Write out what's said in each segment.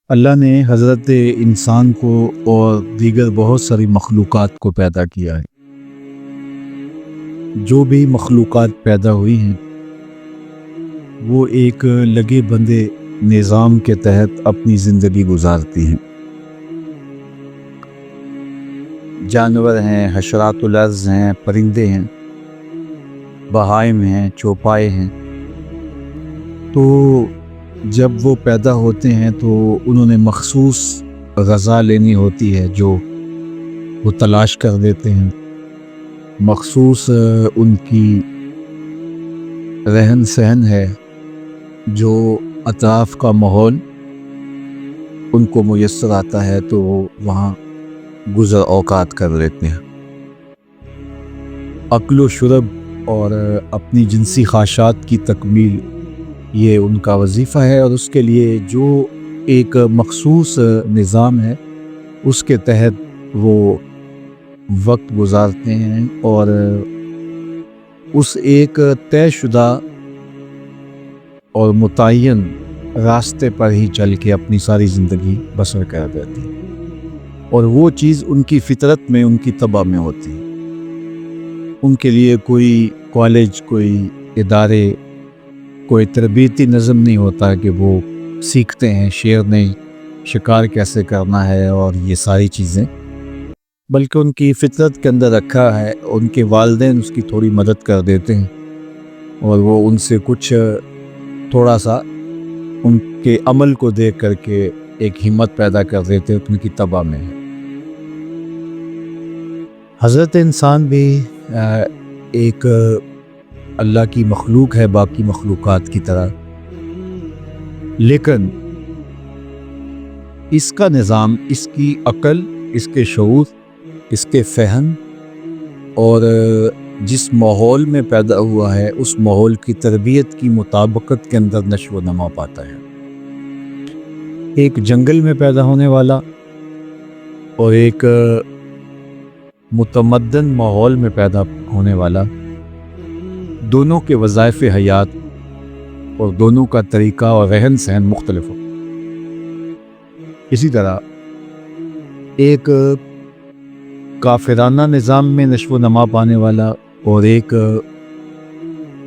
اللہ نے حضرت انسان کو اور دیگر بہت ساری مخلوقات کو پیدا کیا ہے۔ جو بھی مخلوقات پیدا ہوئی ہیں وہ ایک لگے بندے نظام کے تحت اپنی زندگی گزارتی ہیں۔ جانور ہیں، حشرات الارض ہیں، پرندے ہیں، بہائم ہیں، چوپائے ہیں۔ تو جب وہ پیدا ہوتے ہیں تو انہوں نے مخصوص غذا لینی ہوتی ہے جو وہ تلاش کر دیتے ہیں، مخصوص ان کی رہن سہن ہے جو اطراف کا ماحول ان کو میسر آتا ہے تو وہ وہاں گزر اوقات کر لیتے ہیں۔ اکل و شرب اور اپنی جنسی خواہشات کی تکمیل یہ ان کا وظیفہ ہے، اور اس کے لیے جو ایک مخصوص نظام ہے اس کے تحت وہ وقت گزارتے ہیں اور اس ایک طے شدہ اور متعین راستے پر ہی چل کے اپنی ساری زندگی بسر کر دیتے ہیں، اور وہ چیز ان کی فطرت میں، ان کی طبع میں ہوتی ہے۔ ان کے لیے کوئی کالج، کوئی ادارے، کوئی تربیتی نظم نہیں ہوتا کہ وہ سیکھتے ہیں شیر نے شکار کیسے کرنا ہے اور یہ ساری چیزیں، بلکہ ان کی فطرت کے اندر رکھا ہے۔ ان کے والدین اس کی تھوڑی مدد کر دیتے ہیں اور وہ ان سے کچھ تھوڑا سا ان کے عمل کو دیکھ کر کے ایک ہمت پیدا کر دیتے ہیں، ان کی طبع میں ہے۔ حضرت انسان بھی ایک اللہ کی مخلوق ہے باقی مخلوقات کی طرح، لیکن اس کا نظام، اس کی عقل، اس کے شعور، اس کے فہم اور جس ماحول میں پیدا ہوا ہے اس ماحول کی تربیت کی مطابقت کے اندر نشو و نما پاتا ہے۔ ایک جنگل میں پیدا ہونے والا اور ایک متمدن ماحول میں پیدا ہونے والا، دونوں کے وظائف حیات اور دونوں کا طریقہ اور رہن سہن مختلف ہو۔ اسی طرح ایک کافرانہ نظام میں نشو و نما پانے والا اور ایک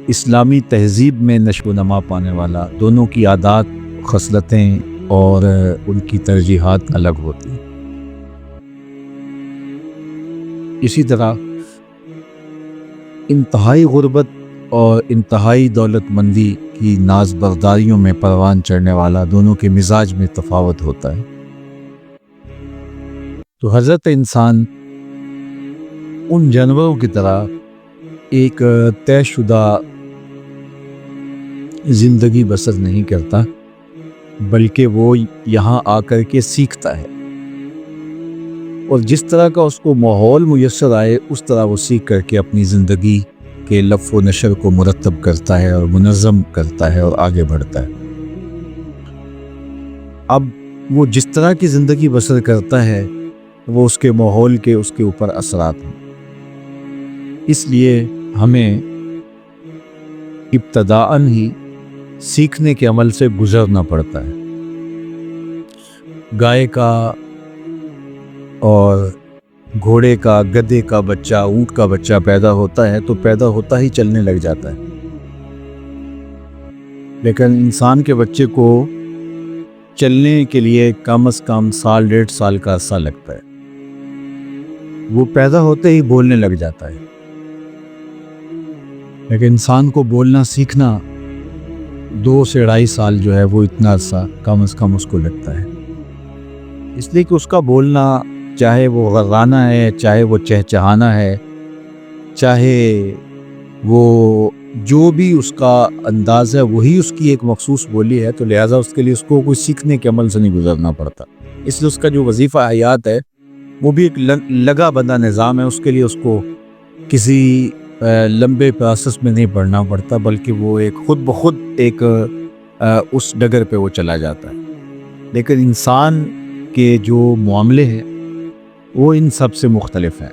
اسلامی تہذیب میں نشو و نما پانے والا، دونوں کی عادات، خصلتیں اور ان کی ترجیحات الگ ہوتی ہیں۔ اسی طرح انتہائی غربت اور انتہائی دولت مندی کی ناز برداریوں میں پروان چڑھنے والا، دونوں کے مزاج میں تفاوت ہوتا ہے۔ تو حضرت انسان ان جانوروں کی طرح ایک طے شدہ زندگی بسر نہیں کرتا، بلکہ وہ یہاں آ کر کے سیکھتا ہے، اور جس طرح کا اس کو ماحول میسر آئے اس طرح وہ سیکھ کر کے اپنی زندگی کے لف و نشر کو مرتب کرتا ہے اور منظم کرتا ہے اور آگے بڑھتا ہے۔ اب وہ جس طرح کی زندگی بسر کرتا ہے وہ اس کے ماحول کے، اس کے اوپر اثرات ہیں۔ اس لیے ہمیں ابتداءً ہی سیکھنے کے عمل سے گزرنا پڑتا ہے۔ گائے کا اور گھوڑے کا، گدھے کا بچہ، اونٹ کا بچہ پیدا ہوتا ہے تو پیدا ہوتا ہی چلنے لگ جاتا ہے، لیکن انسان کے بچے کو چلنے کے لیے کم از کم 1.5 سال کا عرصہ لگتا ہے۔ وہ پیدا ہوتے ہی بولنے لگ جاتا ہے، لیکن انسان کو بولنا سیکھنا 2 سے 2.5 سال جو ہے وہ اتنا عرصہ کم از کم اس کو لگتا ہے، اس لیے کہ اس کا بولنا، چاہے وہ غرانہ ہے، چاہے وہ چہچہانا ہے، چاہے وہ جو بھی اس کا انداز ہے وہی اس کی ایک مخصوص بولی ہے، تو لہٰذا اس کے لیے اس کو کوئی سیکھنے کے عمل سے نہیں گزرنا پڑتا۔ اس لیے اس کا جو وظیفہ حیات ہے وہ بھی ایک لگا بندہ نظام ہے، اس کے لیے اس کو کسی لمبے پروسیس میں نہیں پڑھنا پڑتا، بلکہ وہ ایک خود بخود ایک اس ڈگر پہ وہ چلا جاتا ہے۔ لیکن انسان کے جو معاملے ہیں وہ ان سب سے مختلف ہیں،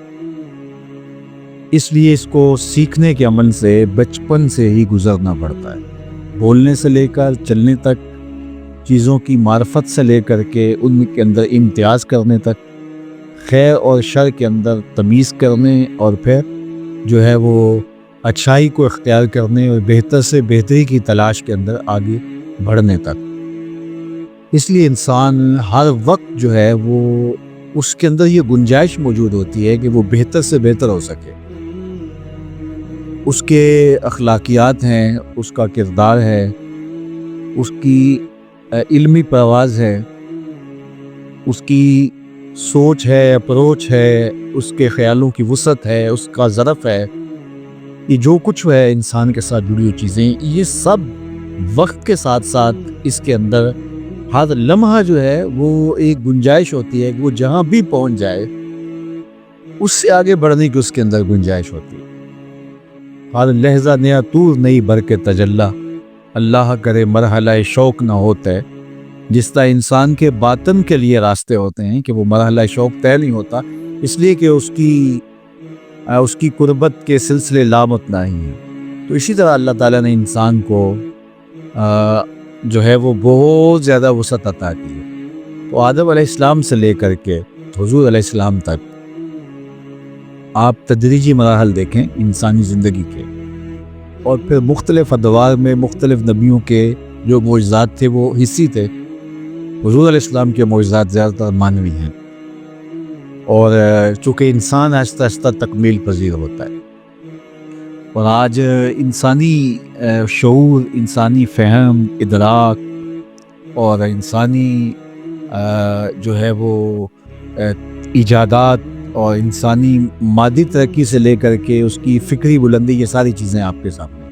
اس لیے اس کو سیکھنے کے عمل سے بچپن سے ہی گزرنا پڑتا ہے۔ بولنے سے لے کر چلنے تک چیزوں کی معرفت سے لے کر کے ان کے اندر امتیاز کرنے تک، خیر اور شر کے اندر تمیز کرنے، اور پھر جو ہے وہ اچھائی کو اختیار کرنے اور بہتر سے بہتری کی تلاش کے اندر آگے بڑھنے تک۔ اس لیے انسان ہر وقت جو ہے وہ اس کے اندر یہ گنجائش موجود ہوتی ہے کہ وہ بہتر سے بہتر ہو سکے۔ اس کے اخلاقیات ہیں، اس کا کردار ہے، اس کی علمی پرواز ہے، اس کی سوچ ہے، اپروچ ہے، اس کے خیالوں کی وسعت ہے، اس کا ظرف ہے، یہ جو کچھ ہے انسان کے ساتھ جڑی ہوئی چیزیں، یہ سب وقت کے ساتھ ساتھ اس کے اندر ہر لمحہ جو ہے وہ ایک گنجائش ہوتی ہے کہ وہ جہاں بھی پہنچ جائے اس سے آگے بڑھنے کی اس کے اندر گنجائش ہوتی ہے۔ ہر لہجہ نیا طور نئی بر کے تجلا، اللہ کرے مرحلہ شوق نہ ہوتا ہے۔ جس طرح انسان کے باطن کے لیے راستے ہوتے ہیں کہ وہ مرحلہ شوق طے نہیں ہوتا، اس لیے کہ اس کی قربت کے سلسلے لامتناہی ہیں، تو اسی طرح اللہ تعالیٰ نے انسان کو جو ہے وہ بہت زیادہ وسعت عطا کی ہے۔ تو آدم علیہ السلام سے لے کر کے حضور علیہ السلام تک آپ تدریجی مراحل دیکھیں انسانی زندگی کے، اور پھر مختلف ادوار میں مختلف نبیوں کے جو معجزات تھے وہ حصی تھے۔ حضور علیہ السلام کے معجزات زیادہ تر مانوی ہیں، اور چونکہ انسان آہستہ آہستہ تکمیل پذیر ہوتا ہے، اور آج انسانی شعور، انسانی فہم، ادراک اور انسانی جو ہے وہ ایجادات اور انسانی مادی ترقی سے لے کر کے اس کی فکری بلندی، یہ ساری چیزیں آپ کے سامنے۔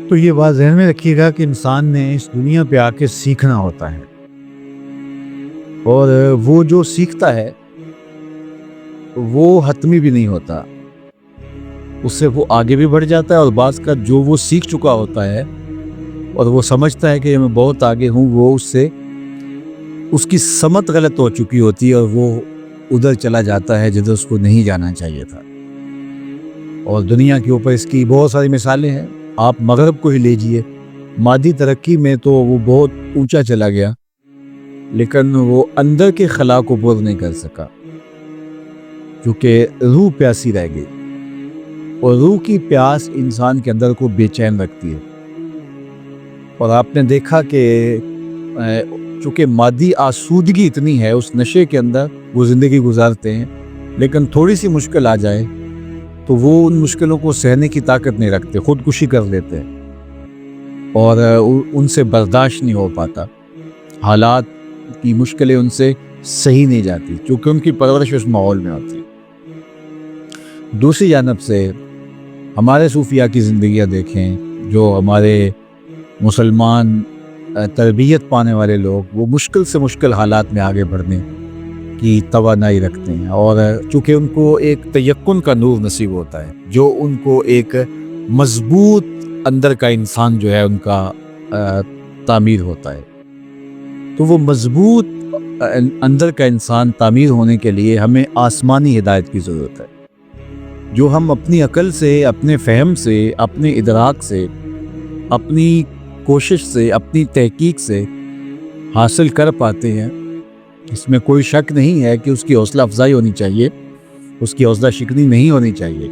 تو یہ بات ذہن میں رکھیے گا کہ انسان نے اس دنیا پہ آ کے سیکھنا ہوتا ہے، اور وہ جو سیکھتا ہے وہ حتمی بھی نہیں ہوتا، اس سے وہ آگے بھی بڑھ جاتا ہے، اور بعض کا جو وہ سیکھ چکا ہوتا ہے اور وہ سمجھتا ہے کہ میں بہت آگے ہوں، وہ اس کی سمت غلط ہو چکی ہوتی ہے، اور وہ ادھر چلا جاتا ہے جدھر اس کو نہیں جانا چاہیے تھا۔ اور دنیا کے اوپر اس کی بہت ساری مثالیں ہیں، آپ مغرب کو ہی لیجئے، مادی ترقی میں تو وہ بہت اونچا چلا گیا، لیکن وہ اندر کے خلا کو پر نہیں کر سکا، کیونکہ روح پیاسی رہ گئی، اور روح کی پیاس انسان کے اندر کو بے چین رکھتی ہے۔ اور آپ نے دیکھا کہ چونکہ مادی آسودگی اتنی ہے اس نشے کے اندر وہ زندگی گزارتے ہیں، لیکن تھوڑی سی مشکل آ جائے تو وہ ان مشکلوں کو سہنے کی طاقت نہیں رکھتے، خودکشی کر لیتے ہیں، اور ان سے برداشت نہیں ہو پاتا، حالات کی مشکلیں ان سے صحیح نہیں جاتی، چونکہ ان کی پرورش اس ماحول میں ہوتی ہے۔ دوسری جانب سے ہمارے صوفیاء کی زندگیاں دیکھیں، جو ہمارے مسلمان تربیت پانے والے لوگ، وہ مشکل سے مشکل حالات میں آگے بڑھنے کی توانائی رکھتے ہیں، اور چونکہ ان کو ایک تیقن کا نور نصیب ہوتا ہے، جو ان کو ایک مضبوط اندر کا انسان جو ہے ان کا تعمیر ہوتا ہے۔ تو وہ مضبوط اندر کا انسان تعمیر ہونے کے لیے ہمیں آسمانی ہدایت کی ضرورت ہے، جو ہم اپنی عقل سے، اپنے فہم سے، اپنے ادراک سے، اپنی کوشش سے، اپنی تحقیق سے حاصل کر پاتے ہیں۔ اس میں کوئی شک نہیں ہے کہ اس کی حوصلہ افزائی ہونی چاہیے، اس کی حوصلہ شکنی نہیں ہونی چاہیے،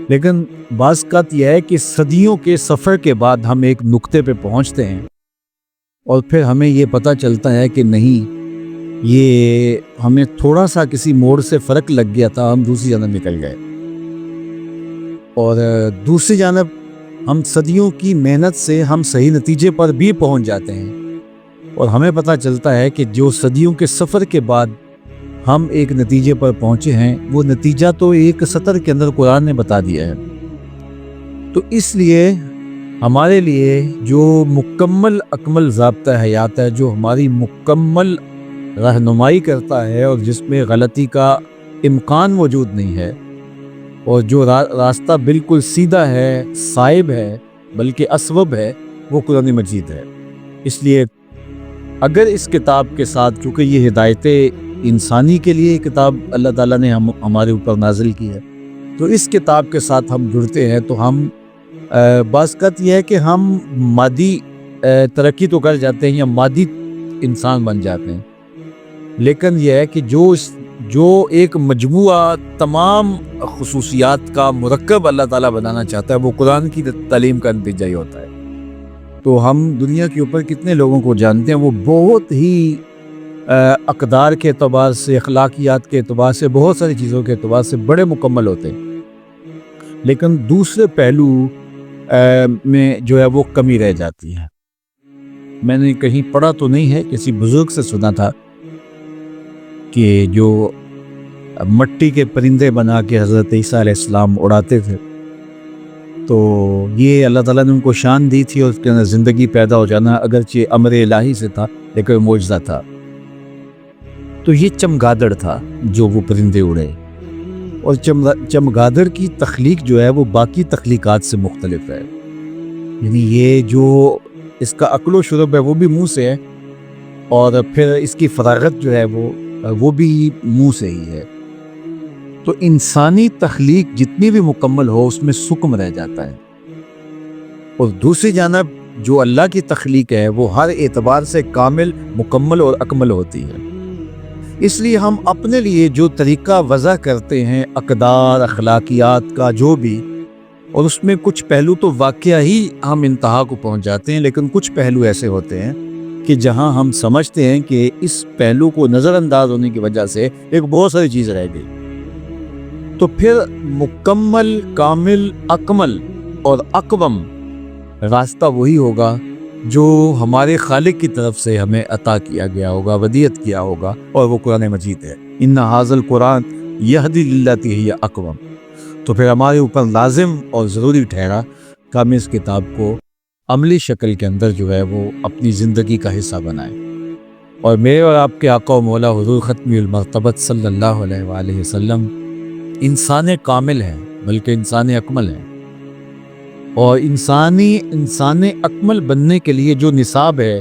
لیکن بعض اوقات یہ ہے کہ صدیوں کے سفر کے بعد ہم ایک نقطے پہ پہنچتے ہیں، اور پھر ہمیں یہ پتہ چلتا ہے کہ نہیں، یہ ہمیں تھوڑا سا کسی موڑ سے فرق لگ گیا تھا، ہم دوسری جانب نکل گئے، اور دوسری جانب ہم صدیوں کی محنت سے ہم صحیح نتیجے پر بھی پہنچ جاتے ہیں، اور ہمیں پتہ چلتا ہے کہ جو صدیوں کے سفر کے بعد ہم ایک نتیجے پر پہنچے ہیں، وہ نتیجہ تو ایک سطر کے اندر قرآن نے بتا دیا ہے۔ تو اس لیے ہمارے لیے جو مکمل اکمل ضابطہ حیات ہے، جو ہماری مکمل رہنمائی کرتا ہے اور جس میں غلطی کا امکان موجود نہیں ہے، اور جو راستہ بالکل سیدھا ہے، صائب ہے، بلکہ اسبب ہے، وہ قرآن مجید ہے۔ اس لیے اگر اس کتاب کے ساتھ، چونکہ یہ ہدایتیں انسانی کے لیے کتاب اللہ تعالیٰ نے ہمارے اوپر نازل کی ہے، تو اس کتاب کے ساتھ ہم جڑتے ہیں، تو ہم بعض اوقات یہ ہے کہ ہم مادی ترقی تو کر جاتے ہیں یا مادی انسان بن جاتے ہیں، لیکن یہ ہے کہ جو ایک مجموعہ تمام خصوصیات کا مرکب اللہ تعالیٰ بنانا چاہتا ہے وہ قرآن کی تعلیم کا نتیجہ ہی ہوتا ہے۔ تو ہم دنیا کے اوپر کتنے لوگوں کو جانتے ہیں وہ بہت ہی اقدار کے اعتبار سے، اخلاقیات کے اعتبار سے، بہت ساری چیزوں کے اعتبار سے بڑے مکمل ہوتے ہیں، لیکن دوسرے پہلو میں جو ہے وہ کمی رہ جاتی ہے۔ میں نے کہیں پڑھا تو نہیں ہے، کسی بزرگ سے سنا تھا کہ جو مٹی کے پرندے بنا کے حضرت عیسیٰ علیہ السلام اڑاتے تھے، تو یہ اللہ تعالیٰ نے ان کو شان دی تھی اور اس کے اندر زندگی پیدا ہو جانا اگرچہ امر الہی سے تھا لیکن معجزہ تھا۔ تو یہ چمگادڑ تھا جو وہ پرندے اڑے، اور چمگادڑ کی تخلیق جو ہے وہ باقی تخلیقات سے مختلف ہے، یعنی یہ جو اس کا عقل و شرب ہے وہ بھی منہ سے ہے، اور پھر اس کی فراغت جو ہے وہ بھی منہ سے ہی ہے۔ تو انسانی تخلیق جتنی بھی مکمل ہو اس میں سکم رہ جاتا ہے، اور دوسری جانب جو اللہ کی تخلیق ہے وہ ہر اعتبار سے کامل، مکمل اور اکمل ہوتی ہے۔ اس لیے ہم اپنے لیے جو طریقہ وضع کرتے ہیں اقدار، اخلاقیات کا جو بھی، اور اس میں کچھ پہلو تو واقعہ ہی ہم انتہا کو پہنچ جاتے ہیں، لیکن کچھ پہلو ایسے ہوتے ہیں کہ جہاں ہم سمجھتے ہیں کہ اس پہلو کو نظر انداز ہونے کی وجہ سے ایک بہت ساری چیز رہ گئی، تو پھر مکمل، کامل، اکمل اور اقوم راستہ وہی ہوگا جو ہمارے خالق کی طرف سے ہمیں عطا کیا گیا ہوگا، ودیعت کیا ہوگا، اور وہ قرآن مجید ہے۔ ان ھذا القرآن یہدی للتی ہی اقوم۔ تو پھر ہمارے اوپر لازم اور ضروری ٹھہرا کہ ہم اس کتاب کو عملی شکل کے اندر جو ہے وہ اپنی زندگی کا حصہ بنائیں، اور میرے اور آپ کے آقا و مولا حضور ختم المرتبت صلی اللہ علیہ وآلہ وسلم انسان کامل ہیں، بلکہ انسان اکمل ہیں، اور انسان اکمل بننے کے لیے جو نصاب ہے،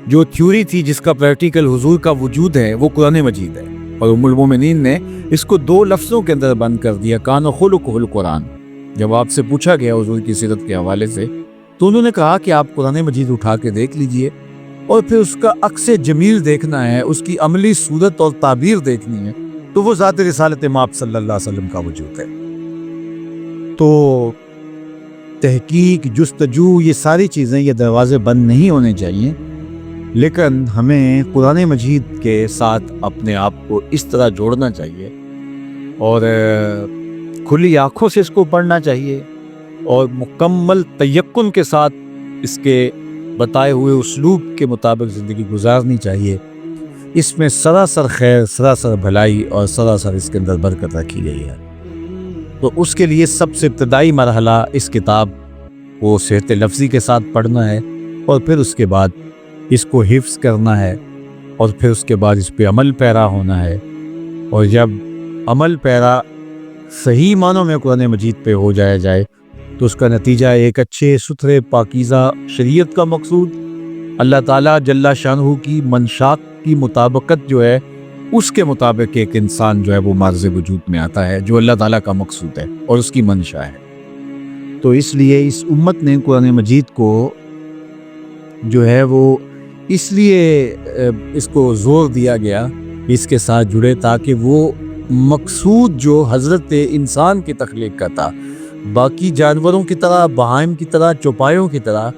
جو تھیوری تھی جس کا پریکٹیکل حضور کا وجود ہے، وہ قرآن مجید ہے، اور ام المومنین نے اس کو 2 لفظوں کے اندر بند کر دیا، کان خلقہ القرآن۔ جب آپ سے پوچھا گیا حضور کی سیرت کے حوالے سے تو انہوں نے کہا کہ آپ قرآن مجید اٹھا کے دیکھ لیجئے، اور پھر اس کا عکس جمیل دیکھنا ہے، اس کی عملی صورت اور تعبیر دیکھنی ہے، تو وہ ذات رسالت مآب صلی اللہ علیہ وسلم کا وجود ہے۔ تو تحقیق، جستجو، یہ ساری چیزیں، یہ دروازے بند نہیں ہونے چاہیے، لیکن ہمیں قرآن مجید کے ساتھ اپنے آپ کو اس طرح جوڑنا چاہیے، اور کھلی آنکھوں سے اس کو پڑھنا چاہیے، اور مکمل تیقن کے ساتھ اس کے بتائے ہوئے اسلوب کے مطابق زندگی گزارنی چاہیے۔ اس میں سراسر خیر، سراسر بھلائی اور سراسر اس کے اندر برکت رکھی گئی ہے۔ تو اس کے لیے سب سے ابتدائی مرحلہ اس کتاب کو صحت لفظی کے ساتھ پڑھنا ہے، اور پھر اس کے بعد اس کو حفظ کرنا ہے، اور پھر اس کے بعد اس پہ عمل پیرا ہونا ہے، اور جب عمل پیرا صحیح معنوں میں قرآن مجید پہ ہو جائے تو اس کا نتیجہ ایک اچھے ستھرے پاکیزہ شریعت کا مقصود، اللہ تعالیٰ جل شانہ کی منشات کی مطابقت جو ہے اس کے مطابق ایک انسان جو ہے وہ معرض وجود میں آتا ہے، جو اللہ تعالیٰ کا مقصود ہے اور اس کی منشا ہے۔ تو اس لیے اس امت نے قرآن مجید کو جو ہے وہ اس لیے اس کو زور دیا گیا، اس کے ساتھ جڑے، تاکہ وہ مقصود جو حضرت انسان کی تخلیق کا تھا، باقی جانوروں کی طرح، بہائم کی طرح، چوپایوں کی طرح،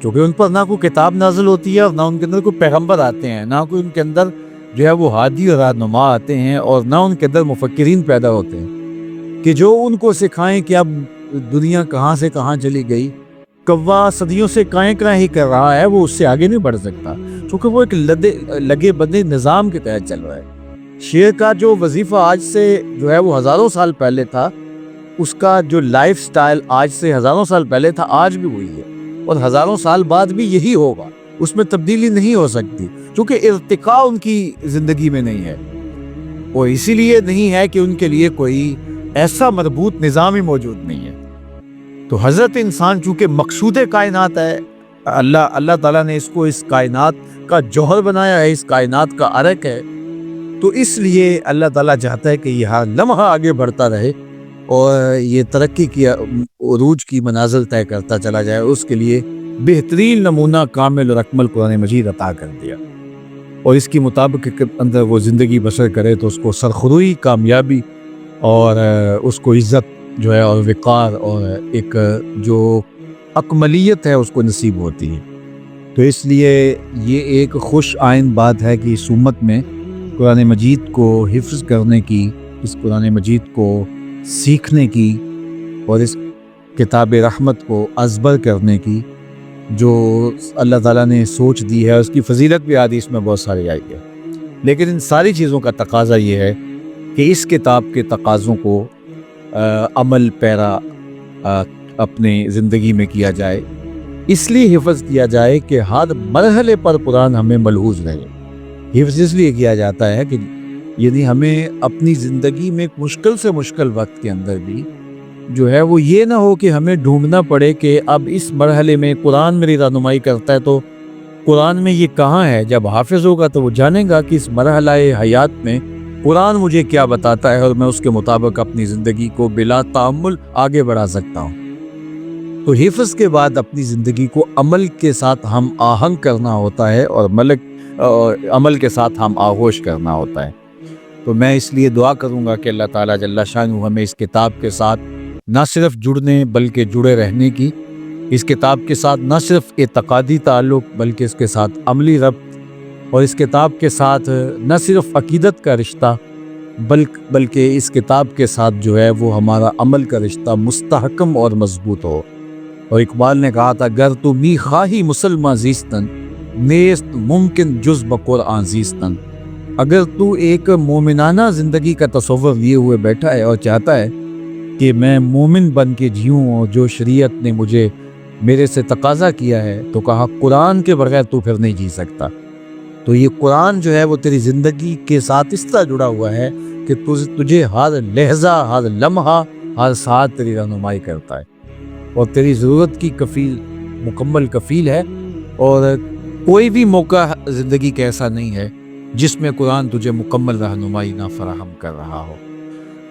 چونکہ ان پر نہ کوئی کتاب نازل ہوتی ہے، اور نہ ان کے اندر کوئی پیغمبر آتے ہیں، نہ کوئی ان کے اندر جو ہے وہ ہادی اور رہنما آتے ہیں، اور نہ ان کے اندر مفکرین پیدا ہوتے ہیں کہ جو ان کو سکھائیں کہ اب دنیا کہاں سے کہاں چلی گئی۔ کوا صدیوں سے کائیں ہی کر رہا ہے، وہ اس سے آگے نہیں بڑھ سکتا، کیونکہ وہ ایک لگے بندے نظام کے تحت چل رہا ہے۔ شیر کا جو وظیفہ آج سے جو ہے وہ ہزاروں سال پہلے تھا، اس کا جو لائف سٹائل آج سے ہزاروں سال پہلے تھا، آج بھی وہی ہے، اور ہزاروں سال بعد بھی یہی ہوگا، اس میں تبدیلی نہیں ہو سکتی، کیونکہ ارتقاء ان کی زندگی میں نہیں ہے، وہ اسی لیے نہیں ہے کہ ان کے لیے کوئی ایسا مربوط نظام ہی موجود نہیں ہے۔ تو حضرت انسان چونکہ مقصود کائنات ہے، اللہ تعالیٰ نے اس کو اس کائنات کا جوہر بنایا ہے، اس کائنات کا عرق ہے، تو اس لیے اللہ تعالیٰ چاہتا ہے کہ یہ ہر لمحہ آگے بڑھتا رہے اور یہ ترقی کی عروج کی منازل طے کرتا چلا جائے۔ اس کے لیے بہترین نمونہ کامل اور اکمل قرآن مجید عطا کر دیا، اور اس کی مطابق کے اندر وہ زندگی بسر کرے تو اس کو سرخروئی، کامیابی اور اس کو عزت جو ہے اور وقار اور ایک جو اکملیت ہے اس کو نصیب ہوتی ہے۔ تو اس لیے یہ ایک خوش آئند بات ہے کہ اس امت میں قرآن مجید کو حفظ کرنے کی، اس قرآن مجید کو سیکھنے کی اور اس کتاب رحمت کو ازبر کرنے کی جو اللہ تعالیٰ نے سوچ دی ہے، اس کی فضیلت بھی حدیث میں بہت ساری آئی ہے۔ لیکن ان ساری چیزوں کا تقاضا یہ ہے کہ اس کتاب کے تقاضوں کو عمل پیرا اپنے زندگی میں کیا جائے، اس لیے حفظ کیا جائے کہ ہر مرحلے پر قرآن ہمیں ملحوظ رہے۔ حفظ اس لیے کیا جاتا ہے کہ یعنی ہمیں اپنی زندگی میں مشکل سے مشکل وقت کے اندر بھی جو ہے وہ یہ نہ ہو کہ ہمیں ڈھونڈنا پڑے کہ اب اس مرحلے میں قرآن میری رہنمائی کرتا ہے تو قرآن میں یہ کہاں ہے۔ جب حافظ ہوگا تو وہ جانے گا کہ اس مرحلہ حیات میں قرآن مجھے کیا بتاتا ہے اور میں اس کے مطابق اپنی زندگی کو بلا تعمل آگے بڑھا سکتا ہوں۔ تو حفظ کے بعد اپنی زندگی کو عمل کے ساتھ ہم آہنگ کرنا ہوتا ہے اور عمل کے ساتھ ہم آغوش کرنا ہوتا ہے۔ تو میں اس لیے دعا کروں گا کہ اللہ تعالیٰ جل شانہ ہمیں اس کتاب کے ساتھ نہ صرف جڑنے بلکہ جڑے رہنے کی، اس کتاب کے ساتھ نہ صرف اعتقادی تعلق بلکہ اس کے ساتھ عملی ربط، اور اس کتاب کے ساتھ نہ صرف عقیدت کا رشتہ بلکہ اس کتاب کے ساتھ جو ہے وہ ہمارا عمل کا رشتہ مستحکم اور مضبوط ہو۔ اور اقبال نے کہا تھا، گر تو می خواہی مسلمہ زیستن، نیست ممکن جز بقرآن زیستن۔ اگر تو ایک مومنانہ زندگی کا تصور لیے ہوئے بیٹھا ہے اور چاہتا ہے کہ میں مومن بن کے جیوں اور جو شریعت نے میرے سے تقاضا کیا ہے، تو کہا قرآن کے بغیر تو پھر نہیں جی سکتا۔ تو یہ قرآن جو ہے وہ تیری زندگی کے ساتھ اس طرح جڑا ہوا ہے کہ تجھے ہر لحظہ، ہر لمحہ، ہر ساتھ تیری رہنمائی کرتا ہے اور تیری ضرورت کی مکمل کفیل ہے، اور کوئی بھی موقع زندگی کا ایسا نہیں ہے جس میں قرآن تجھے مکمل رہنمائی نہ فراہم کر رہا ہو۔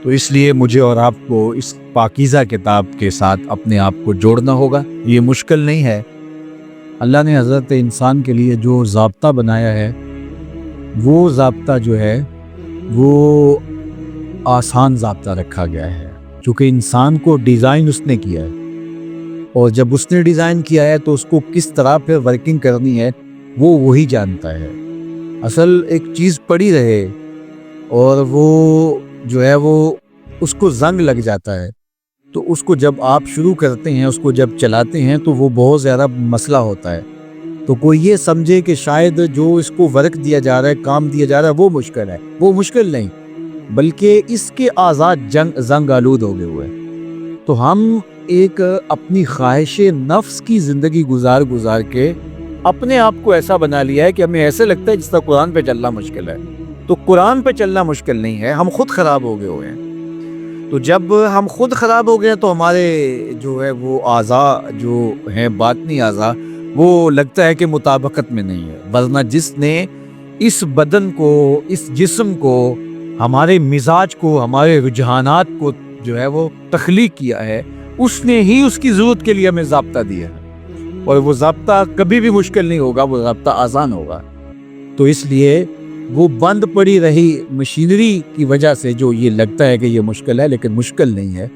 تو اس لیے مجھے اور آپ کو اس پاکیزہ کتاب کے ساتھ اپنے آپ کو جوڑنا ہوگا۔ یہ مشکل نہیں ہے۔ اللہ نے حضرت انسان کے لیے جو ضابطہ بنایا ہے، وہ ضابطہ جو ہے وہ آسان ضابطہ رکھا گیا ہے، چونکہ انسان کو ڈیزائن اس نے کیا ہے، اور جب اس نے ڈیزائن کیا ہے تو اس کو کس طرح پھر ورکنگ کرنی ہے وہی جانتا ہے۔ اصل ایک چیز پڑی رہے اور وہ جو ہے وہ اس کو زنگ لگ جاتا ہے، تو اس کو جب آپ شروع کرتے ہیں، اس کو جب چلاتے ہیں تو وہ بہت زیادہ مسئلہ ہوتا ہے۔ تو کوئی یہ سمجھے کہ شاید جو اس کو ورک دیا جا رہا ہے، کام دیا جا رہا ہے، وہ مشکل ہے، وہ مشکل نہیں، بلکہ اس کے آزاد زنگ آلود ہو گئے ہوئے۔ تو ہم ایک اپنی خواہش نفس کی زندگی گزار کے اپنے آپ کو ایسا بنا لیا ہے کہ ہمیں ایسے لگتا ہے جس طرح قرآن پہ چلنا مشکل ہے۔ تو قرآن پہ چلنا مشکل نہیں ہے، ہم خود خراب ہو گئے ہوئے ہیں۔ تو جب ہم خود خراب ہو گئے تو ہمارے جو ہے وہ اعضاء جو ہیں، باطنی اعضاء، وہ لگتا ہے کہ مطابقت میں نہیں ہے، ورنہ جس نے اس بدن کو، اس جسم کو، ہمارے مزاج کو، ہمارے رجحانات کو جو ہے وہ تخلیق کیا ہے، اس نے ہی اس کی ضرورت کے لیے ہمیں ضابطہ دیا ہے، اور وہ ضابطہ کبھی بھی مشکل نہیں ہوگا، وہ ضابطہ آسان ہوگا۔ تو اس لیے وہ بند پڑی رہی مشینری کی وجہ سے جو یہ لگتا ہے کہ یہ مشکل ہے، لیکن مشکل نہیں ہے۔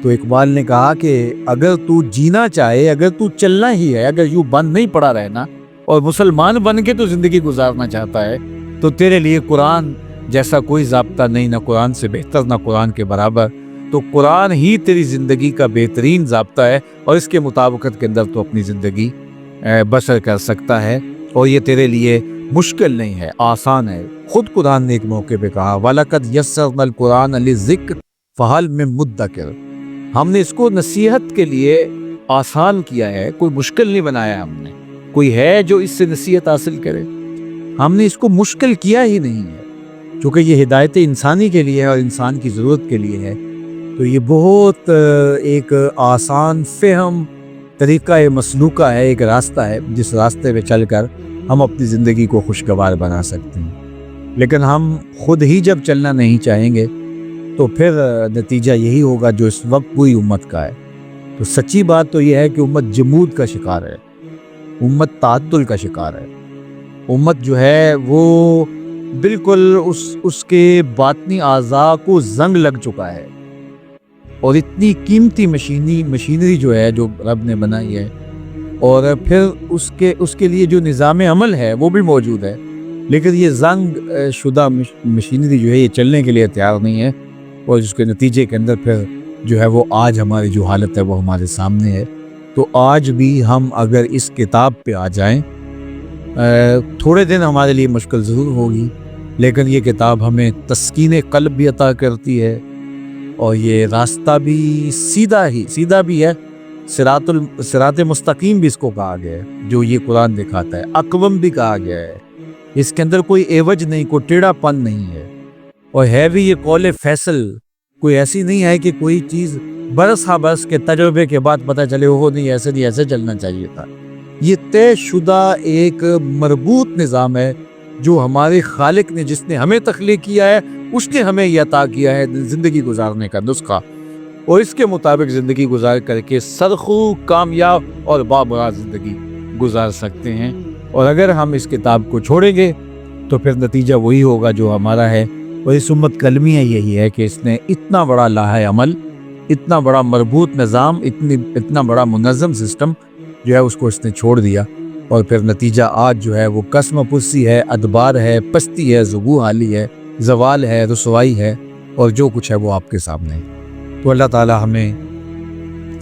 تو اقبال نے کہا کہ اگر تو جینا چاہے، اگر تو چلنا ہی ہے، اگر یوں بند نہیں پڑا رہنا اور مسلمان بن کے تو زندگی گزارنا چاہتا ہے، تو تیرے لیے قرآن جیسا کوئی ضابطہ نہیں، نہ قرآن سے بہتر، نہ قرآن کے برابر۔ تو قرآن ہی تیری زندگی کا بہترین ضابطہ ہے، اور اس کے مطابقت کے اندر تو اپنی زندگی بسر کر سکتا ہے، اور یہ تیرے لیے مشکل نہیں ہے، آسان ہے۔ خود قرآن نے ایک موقع پہ کہا، وَلَقَدْ يَسَّرْنَا الْقُرْآنَ لِلذِّكْرِ فَهَلْ مِن مُدَّكِرٍ۔ ہم نے اس کو نصیحت کے لیے آسان کیا ہے، کوئی مشکل نہیں بنایا ہم نے۔ کوئی ہے جو اس سے نصیحت حاصل کرے؟ ہم نے اس کو مشکل کیا ہی نہیں ہے، چونکہ یہ ہدایت انسانی کے لیے ہے اور انسان کی ضرورت کے لیے ہے۔ تو یہ بہت ایک آسان فہم طریقہ مسلوکہ ہے، ایک راستہ ہے جس راستے پہ چل کر ہم اپنی زندگی کو خوشگوار بنا سکتے ہیں۔ لیکن ہم خود ہی جب چلنا نہیں چاہیں گے تو پھر نتیجہ یہی ہوگا جو اس وقت پوری امت کا ہے۔ تو سچی بات تو یہ ہے کہ امت جمود کا شکار ہے، امت تعطل کا شکار ہے. امت جو ہے وہ بالکل اس کے باطنی اعضاء کو زنگ لگ چکا ہے، اور اتنی قیمتی مشینری جو ہے جو رب نے بنائی ہے، اور پھر اس کے لیے جو نظام عمل ہے وہ بھی موجود ہے، لیکن یہ زنگ شدہ مشینری جو ہے یہ چلنے کے لیے تیار نہیں ہے، اور جس کے نتیجے کے اندر پھر جو ہے وہ آج ہماری جو حالت ہے وہ ہمارے سامنے ہے. تو آج بھی ہم اگر اس کتاب پہ آ جائیں، تھوڑے دن ہمارے لیے مشکل ضرور ہوگی، لیکن یہ کتاب ہمیں تسکین قلب بھی عطا کرتی ہے، اور یہ راستہ بھی سیدھا بھی ہے. صراط مستقیم بھی اس کو کہا گیا ہے جو یہ قرآن دکھاتا ہے. اقوم بھی کہا گیا ہے، اس کے اندر کوئی عوج نہیں، کوئی ٹیڑھا پن نہیں ہے، اور ہے بھی یہ قول فیصل. کوئی ایسی نہیں ہے کہ کوئی چیز برس ہا برس کے تجربے کے بعد پتہ چلے وہ نہیں ایسے چلنا چاہیے تھا. یہ طے شدہ ایک مربوط نظام ہے جو ہمارے خالق نے، جس نے ہمیں تخلیق کیا ہے، اس نے ہمیں یہ عطا کیا ہے زندگی گزارنے کا نسخہ، اور اس کے مطابق زندگی گزار کر کے سرخو کامیاب اور بابرکت زندگی گزار سکتے ہیں. اور اگر ہم اس کتاب کو چھوڑیں گے تو پھر نتیجہ وہی ہوگا جو ہمارا ہے. اور اس امت کلمی ہے یہی ہے کہ اس نے اتنا بڑا لاہ عمل، اتنا بڑا مربوط نظام، اتنا بڑا منظم سسٹم جو ہے اس کو اس نے چھوڑ دیا، اور پھر نتیجہ آج جو ہے وہ قسم پرسی ہے، ادبار ہے، پستی ہے، ذبو حالی ہے، زوال ہے، رسوائی ہے، اور جو کچھ ہے وہ آپ کے سامنے ہے. تو اللہ تعالی ہمیں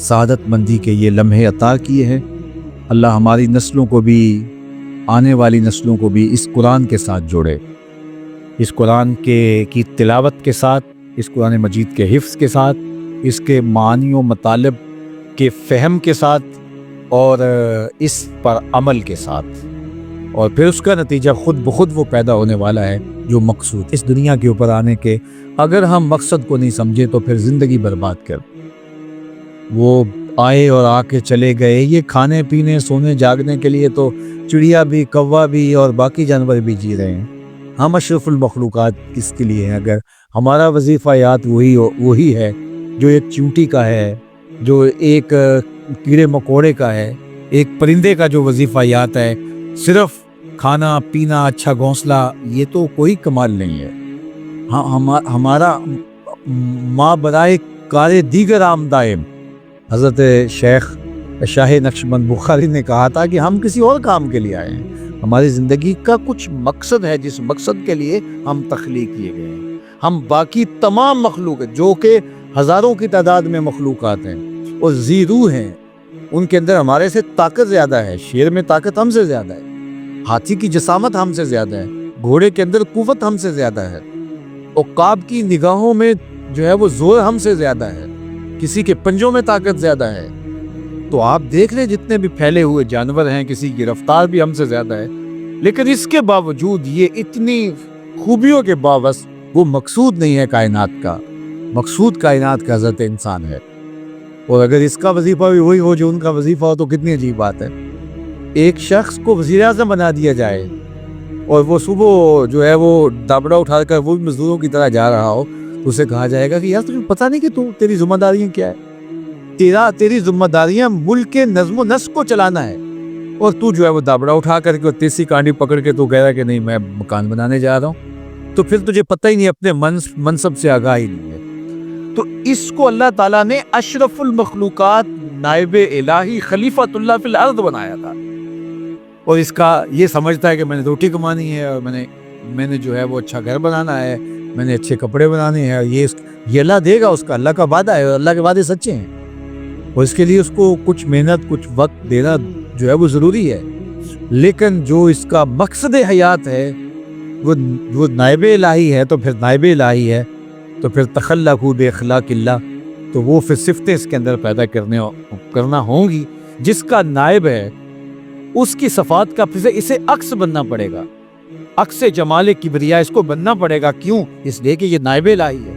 سعادت مندی کے یہ لمحے عطا کیے ہیں. اللہ ہماری نسلوں کو بھی، آنے والی نسلوں کو بھی اس قرآن کے ساتھ جوڑے، اس قرآن کی تلاوت کے ساتھ، اس قرآن مجید کے حفظ کے ساتھ، اس کے معانی و مطالب کے فہم کے ساتھ، اور اس پر عمل کے ساتھ. اور پھر اس کا نتیجہ خود بخود وہ پیدا ہونے والا ہے جو مقصود اس دنیا کے اوپر آنے کے. اگر ہم مقصد کو نہیں سمجھے تو پھر زندگی برباد کر. وہ آئے اور آ کے چلے گئے، یہ کھانے پینے سونے جاگنے کے لیے تو چڑیا بھی، کوا بھی اور باقی جانور بھی جی رہے ہیں. ہم اشرف المخلوقات کس کے لیے ہیں اگر ہمارا وظیفہ یات وہی ہے جو ایک چیونٹی کا ہے، جو ایک کیڑے مکوڑے کا ہے، ایک پرندے کا جو وظیفہ یات ہے، صرف کھانا پینا، اچھا گھونسلہ، یہ تو کوئی کمال نہیں ہے. ہمارا ما برائے کار دیگر آمدائم، حضرت شیخ شاہ نقشبند بخاری نے کہا تھا کہ ہم کسی اور کام کے لیے آئے ہیں. ہماری زندگی کا کچھ مقصد ہے جس مقصد کے لیے ہم تخلیق کیے گئے ہیں. ہم باقی تمام مخلوق جو کہ ہزاروں کی تعداد میں مخلوقات ہیں اور زیرو ہیں، ان کے اندر ہمارے سے طاقت زیادہ ہے. شیر میں طاقت ہم سے زیادہ ہے، ہاتھی کی جسامت ہم سے زیادہ ہے، گھوڑے کے اندر قوت ہم سے زیادہ ہے، عقاب کی نگاہوں میں جو ہے وہ زور ہم سے زیادہ ہے، کسی کے پنجوں میں طاقت زیادہ ہے. تو آپ دیکھ لیں جتنے بھی پھیلے ہوئے جانور ہیں، کسی کی رفتار بھی ہم سے زیادہ ہے، لیکن اس کے باوجود یہ اتنی خوبیوں کے باوجود وہ مقصود نہیں ہے کائنات کا. مقصود کائنات کا حضرت انسان ہے. اور اگر اس کا وظیفہ بھی وہی ہو جو ان کا وظیفہ ہو تو کتنی عجیب بات ہے. ایک شخص کو وزیر اعظم بنا دیا جائے اور وہ صبح جو ہے وہ دابڑا اٹھا کر وہ بھی مزدوروں کی طرح جا رہا ہو، تو اسے کہا جائے گا کہ یار تجھے پتہ نہیں کہ تیری ذمہ داریاں کیا ہے. تیری ذمہ داریاں ملک کے نظم و نسق کو چلانا ہے، اور تو جو ہے وہ دابڑا اٹھا کر کے تیسی کانڈی پکڑ کے تو کہہ رہا کہ نہیں میں مکان بنانے جا رہا ہوں، تو پھر تجھے پتہ ہی نہیں، اپنے منصب سے آگاہی نہیں ہے. تو اس کو اللہ تعالیٰ نے اشرف المخلوقات، نائب الہی، خلیفۃ اللہ فی الارض بنایا تھا. اور اس کا یہ سمجھتا ہے کہ میں نے روٹی کمانی ہے، اور میں نے جو ہے وہ اچھا گھر بنانا ہے، میں نے اچھے کپڑے بنانے ہیں، اور یہ اللہ دے گا، اس کا اللہ کا وعدہ ہے، اور اللہ کے وعدے سچے ہیں. اور اس کے لیے اس کو کچھ محنت، کچھ وقت دینا جو ہے وہ ضروری ہے. لیکن جو اس کا مقصد حیات ہے وہ نائب الہی ہے، تو پھر نائب الہی ہے تو پھر تخلقوا باخلاق اللہ، تو وہ پھر صفتیں اس کے اندر پیدا کرنا ہوں گی. جس کا نائب ہے اس کی صفات کا پھر اسے عکس بننا پڑے گا، عکس جمال کبریا اس کو بننا پڑے گا. کیوں؟ اس لیے کہ یہ نائب الہی ہے.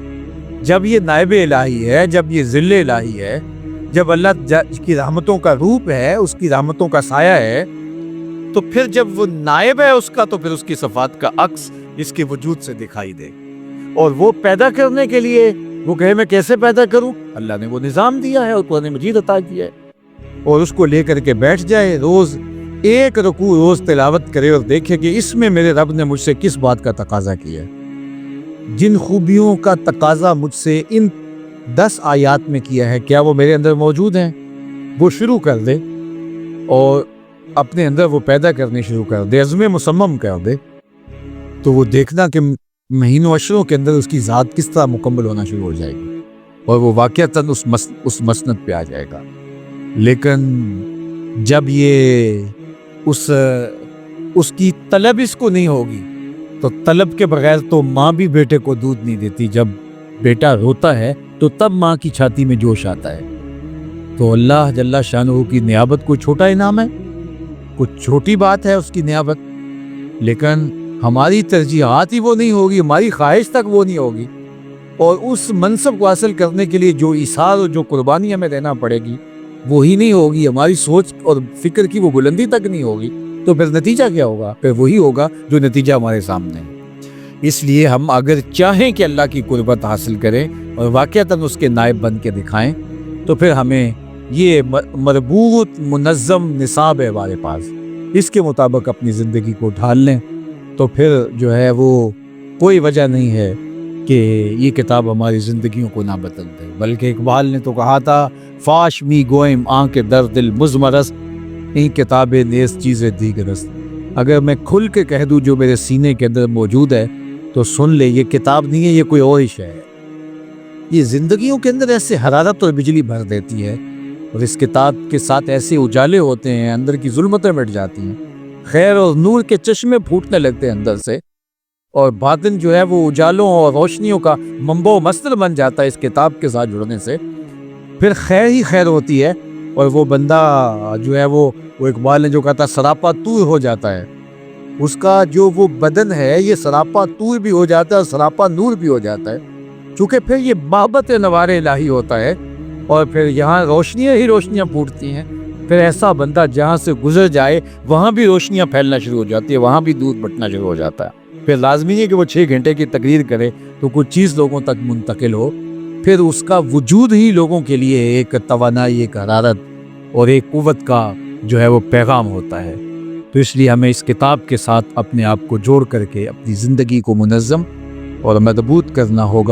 جب یہ نائب الہی ہے، جب یہ ذل الہی ہے، جب اللہ کی رحمتوں کا روپ ہے، اس کی رحمتوں کا سایہ ہے، تو پھر جب وہ نائب ہے اس کا، تو پھر اس کی صفات کا عکس اس کے وجود سے دکھائی دے. اور وہ پیدا کرنے کے لیے وہ کہے میں کیسے پیدا کروں، اللہ نے وہ نظام دیا ہے اور قرآن مجید عطا کیا ہے، اور اس کو لے کر کے بیٹھ جائے، روز ایک رکوع روز تلاوت کرے اور دیکھے کہ اس میں میرے رب نے مجھ سے کس بات کا تقاضا کیا ہے، جن خوبیوں کا تقاضا مجھ سے ان 10 آیات میں کیا ہے، کیا وہ میرے اندر موجود ہیں؟ وہ شروع کر دے اور اپنے اندر وہ پیدا کرنے شروع کر دے، عزم مصمم کر دے، تو وہ دیکھنا کہ مہینوں اشروں کے اندر اس کی ذات کس طرح مکمل ہونا شروع ہو جائے گی اور وہ واقعتاً اس مسند پہ آ جائے گا۔ لیکن جب یہ اس کی طلب اس کو نہیں ہوگی تو طلب کے بغیر تو ماں بھی بیٹے کو دودھ نہیں دیتی۔ جب بیٹا روتا ہے تو تب ماں کی چھاتی میں جوش آتا ہے۔ تو اللہ جل شانہ کی نیابت کوئی چھوٹا انعام ہے، کچھ چھوٹی بات ہے اس کی نیابت، لیکن ہماری ترجیحات ہی وہ نہیں ہوگی، ہماری خواہش تک وہ نہیں ہوگی، اور اس منصب کو حاصل کرنے کے لیے جو ایثار اور جو قربانی ہمیں دینا پڑے گی وہی نہیں ہوگی، ہماری سوچ اور فکر کی وہ بلندی تک نہیں ہوگی، تو پھر نتیجہ کیا ہوگا؟ پھر وہی ہوگا جو نتیجہ ہمارے سامنے ہے۔ اس لیے ہم اگر چاہیں کہ اللہ کی قربت حاصل کریں اور واقعتاً اس کے نائب بن کے دکھائیں، تو پھر ہمیں یہ مربوط منظم نصاب ہے ہمارے پاس، اس کے مطابق اپنی زندگی کو ڈھال لیں، تو پھر جو ہے وہ کوئی وجہ نہیں ہے کہ یہ کتاب ہماری زندگیوں کو نہ بدل دے۔ بلکہ اقبال نے تو کہا تھا، فاش می گوئم آنکھ در دل مزمرس، این کتاب نیز چیز دیگرست۔ اگر میں کھل کے کہہ دوں جو میرے سینے کے اندر موجود ہے تو سن لے، یہ کتاب نہیں ہے، یہ کوئی اور شے ہے۔ یہ زندگیوں کے اندر ایسے حرارت اور بجلی بھر دیتی ہے، اور اس کتاب کے ساتھ ایسے اجالے ہوتے ہیں، اندر کی ظلمتیں مٹ جاتی ہیں، خیر اور نور کے چشمے پھوٹنے لگتے ہیں اندر سے، اور باطن جو ہے وہ اجالوں اور روشنیوں کا منبع و مصدر بن جاتا ہے اس کتاب کے ساتھ جڑنے سے۔ پھر خیر ہی خیر ہوتی ہے، اور وہ بندہ جو ہے وہ اقبال نے جو کہا تھا سراپا طور ہو جاتا ہے، اس کا جو وہ بدن ہے یہ سراپا طور بھی ہو جاتا ہے اور سراپا نور بھی ہو جاتا ہے، چونکہ پھر یہ محبت نوار الہی ہوتا ہے، اور پھر یہاں روشنیاں ہی روشنیاں پھوٹتی ہیں۔ پھر ایسا بندہ جہاں سے گزر جائے وہاں بھی روشنیاں پھیلنا شروع ہو جاتی ہے، وہاں بھی دودھ بٹنا شروع ہو جاتا ہے۔ پھر لازمی ہے کہ وہ 6 گھنٹے کی تقریر کرے تو کچھ چیز لوگوں تک منتقل ہو، پھر اس کا وجود ہی لوگوں کے لیے ایک توانائی، ایک حرارت اور ایک قوت کا جو ہے وہ پیغام ہوتا ہے۔ تو اس لیے ہمیں اس کتاب کے ساتھ اپنے آپ کو جوڑ کر کے اپنی زندگی کو منظم اور مضبوط کرنا ہوگا۔